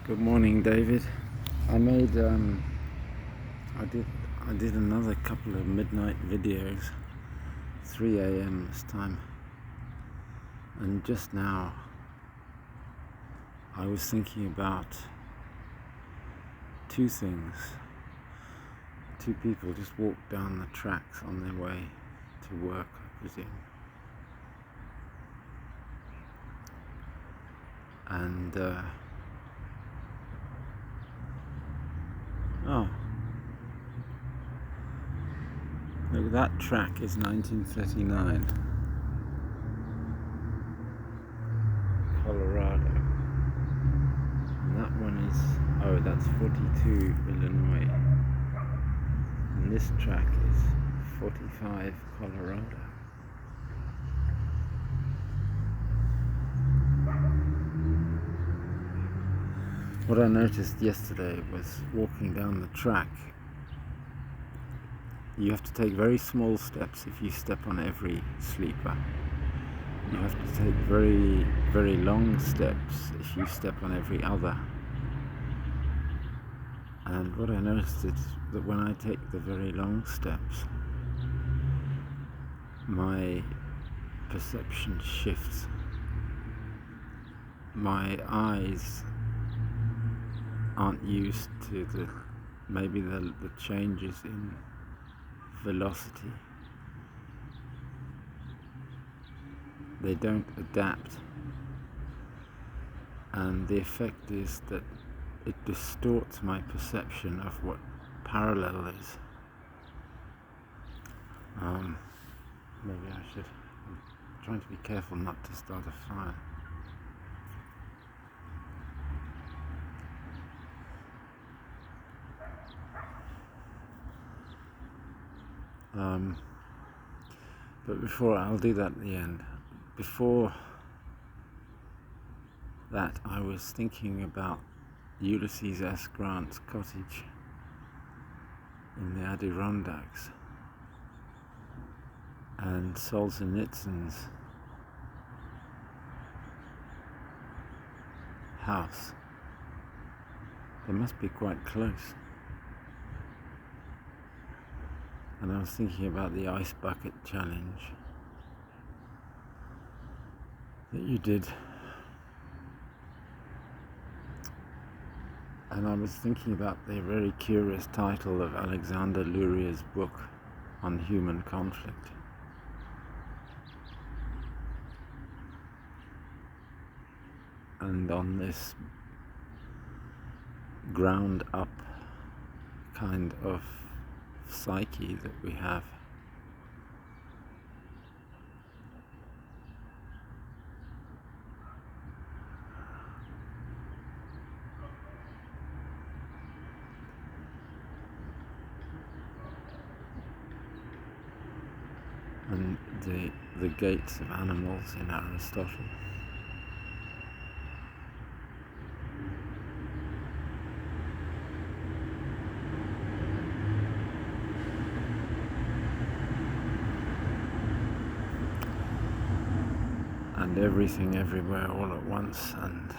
Good morning, David. I made I did another couple of midnight videos, 3 a.m. this time, and just now I was thinking about two things. Two people just walked down the tracks on their way to work, I presume, and oh, look, that track is 1939, Colorado, and that one is, that's 42, Illinois, and this track is 45, Colorado. What I noticed yesterday was walking down the track, you have to take very small steps if you step on every sleeper. You have to take very, very long steps if you step on every other. And what I noticed is that when I take the very long steps, my perception shifts. My eyes aren't used to the changes in velocity. They don't adapt, and the effect is that it distorts my perception of what parallel is. Maybe I should. I'm trying to be careful not to start a fire. But before, I'll do that at the end. Before that, I was thinking about Ulysses S. Grant's cottage in the Adirondacks and Solzhenitsyn's house. They must be quite close. And I was thinking about the ice bucket challenge that you did. And I was thinking about the very curious title of Alexander Lurier's book on human conflict. And on this ground up kind of psyche that we have. And the gates of animals in Aristotle. And everything everywhere all at once, and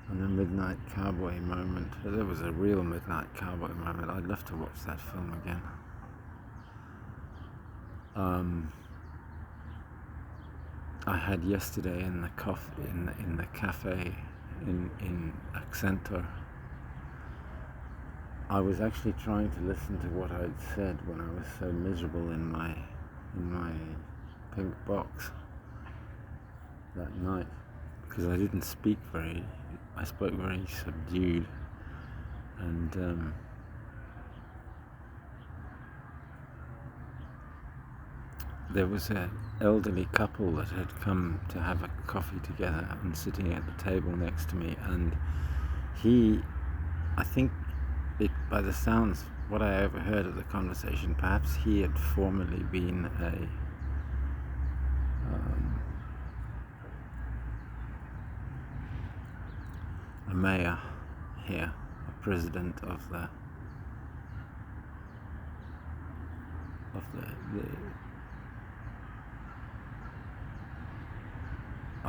the midnight cowboy moment. There was a real midnight cowboy moment. I'd love to watch that film again. I had yesterday in the cafe in Accenture. I was actually trying to listen to what I'd said when I was so miserable in my pink box that night, because I didn't speak I spoke very subdued, and there was an elderly couple that had come to have a coffee together and sitting at the table next to me, and I think by the sounds, what I overheard of the conversation, perhaps he had formerly been a mayor here, a president of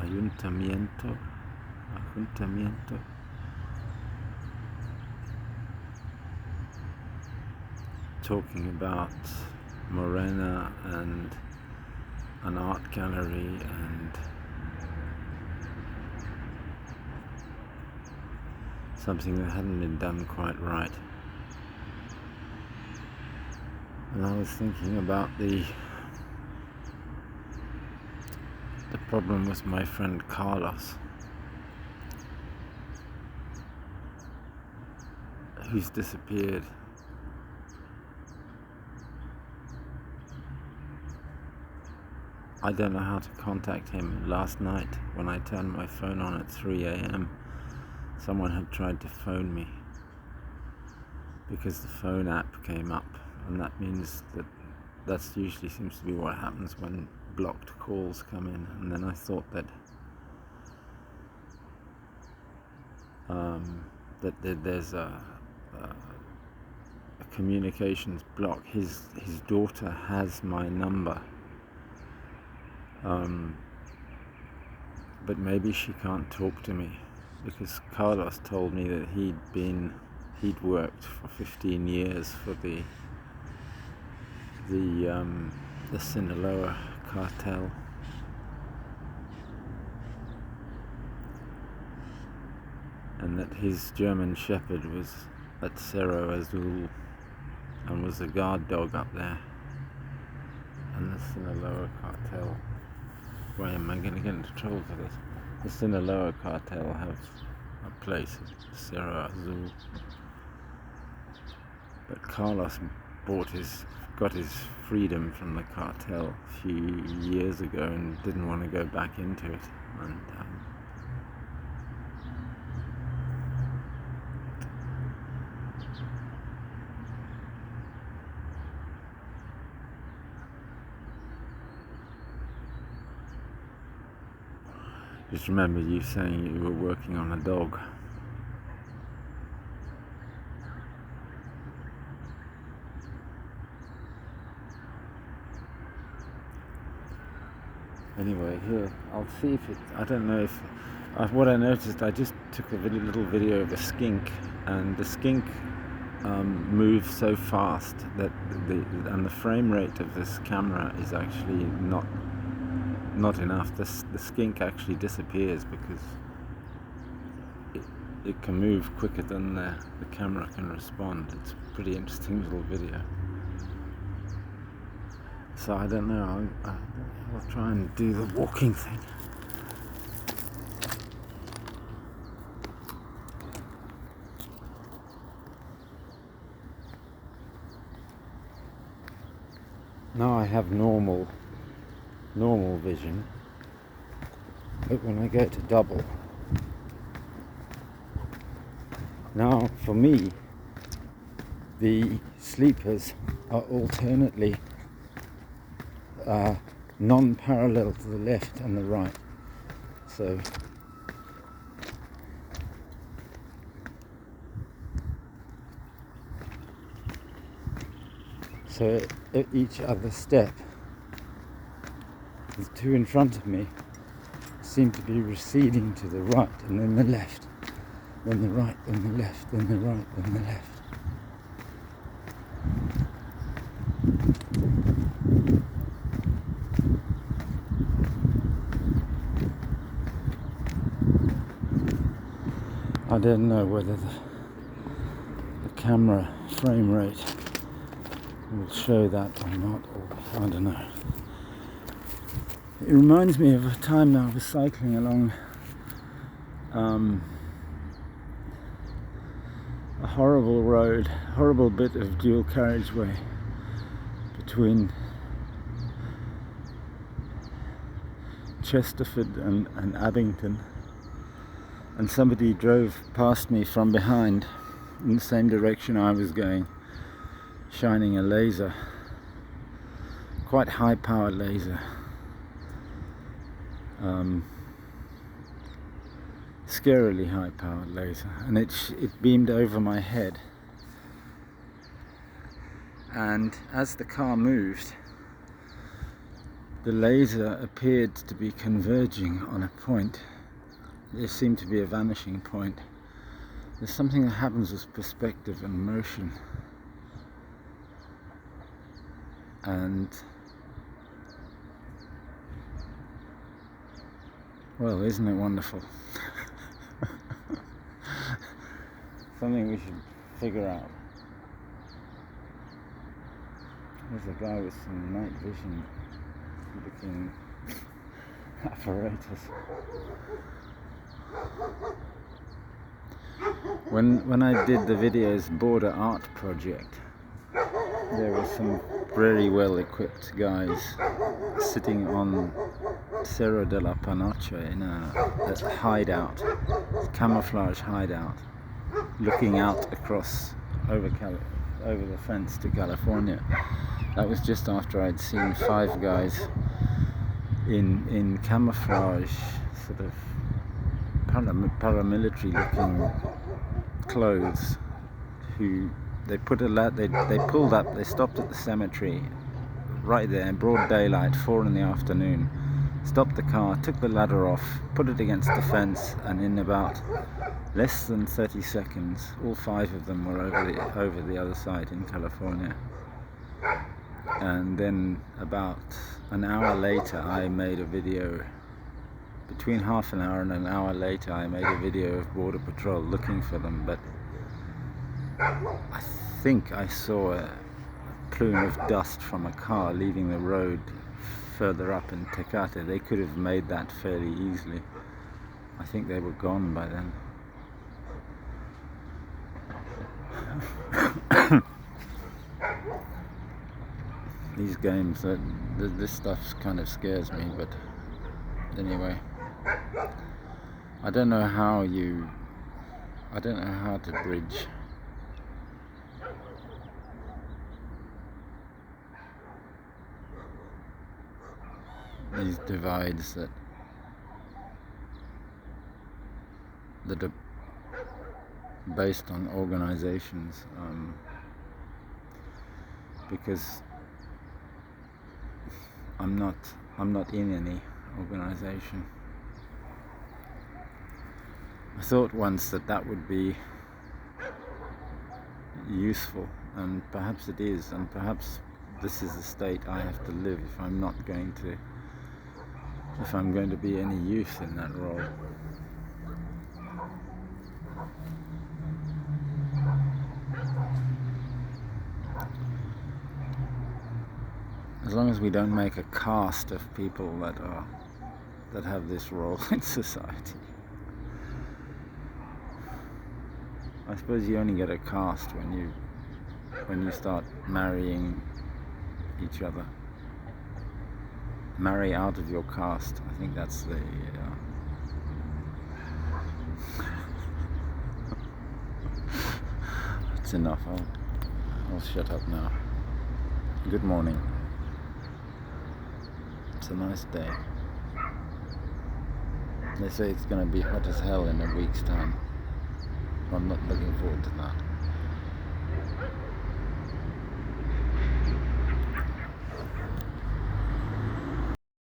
ayuntamiento, talking about Morena and an art gallery and something that hadn't been done quite right. And I was thinking about the problem with my friend Carlos, who's disappeared. I don't know how to contact him. Last night, when I turned my phone on at 3 a.m, someone had tried to phone me because the phone app came up, and that means that's usually seems to be what happens when blocked calls come in. And then I thought that there's a communications block. His daughter has my number, but maybe she can't talk to me, because Carlos told me that he'd worked for 15 years for the Sinaloa cartel, and that his German Shepherd was at Cerro Azul and was a guard dog up there. And the Sinaloa cartel, why am I going to get into trouble for this? The Sinaloa cartel have a place at Cerro Azul, but Carlos got his freedom from the cartel a few years ago and didn't want to go back into it, and just remember you saying you were working on a dog. Anyway, here, I'll see if I don't know if, what I noticed, I just took a little video of a skink, and the skink moves so fast that the frame rate of this camera is actually not enough. The skink actually disappears because it can move quicker than the camera can respond. It's a pretty interesting little video. So I don't know, I'll try and do the walking thing. Now I have normal vision, but when I go to double, now for me the sleepers are alternately non-parallel to the left and the right, so at each other step, the two in front of me seem to be receding to the right, and then the left, then the right, then the left, then the right, then the left. I don't know whether the camera frame rate will show that or not, or I don't know. It reminds me of a time I was cycling along a horrible road, horrible bit of dual carriageway between Chesterford and Abington, and somebody drove past me from behind in the same direction I was going, shining a laser, quite high powered laser, scarily high powered laser, and it beamed over my head, and as the car moved, The laser appeared to be converging on a point. There seemed to be a vanishing point. There's something that happens with perspective and motion. And, well, isn't it wonderful? Something we should figure out. There's a guy with some night vision looking apparatus. When I did the video's border art project, there were some very well equipped guys sitting on Cerro de la Panocha in a hideout, camouflage hideout, looking out across over the fence to California. That was just after I'd seen 5 guys in camouflage, sort of paramilitary looking clothes, who they pulled up, they stopped at the cemetery right there in broad daylight, 4 in the afternoon, stopped the car, took the ladder off, put it against the fence, and in about less than 30 seconds all 5 of them were over the other side in California. And then about an hour later I made a video, between half an hour and an hour later I made a video of Border Patrol looking for them, but I think I saw a plume of dust from a car leaving the road further up in Tecate. They could have made that fairly easily. I think they were gone by then. These games, this stuff kind of scares me, but anyway, I don't know how to bridge these divides that are based on organizations, because I'm not in any organization. I thought once that would be useful, and perhaps it is, and perhaps this is the state I have to live if I'm going to be any use in that role. As long as we don't make a caste of people that have this role in society. I suppose you only get a caste when you start marrying each other. Marry out of your caste. I think that's the That's enough. I'll shut up now. Good morning. It's a nice day. They say it's going to be hot as hell in a week's time. I'm not looking forward to that.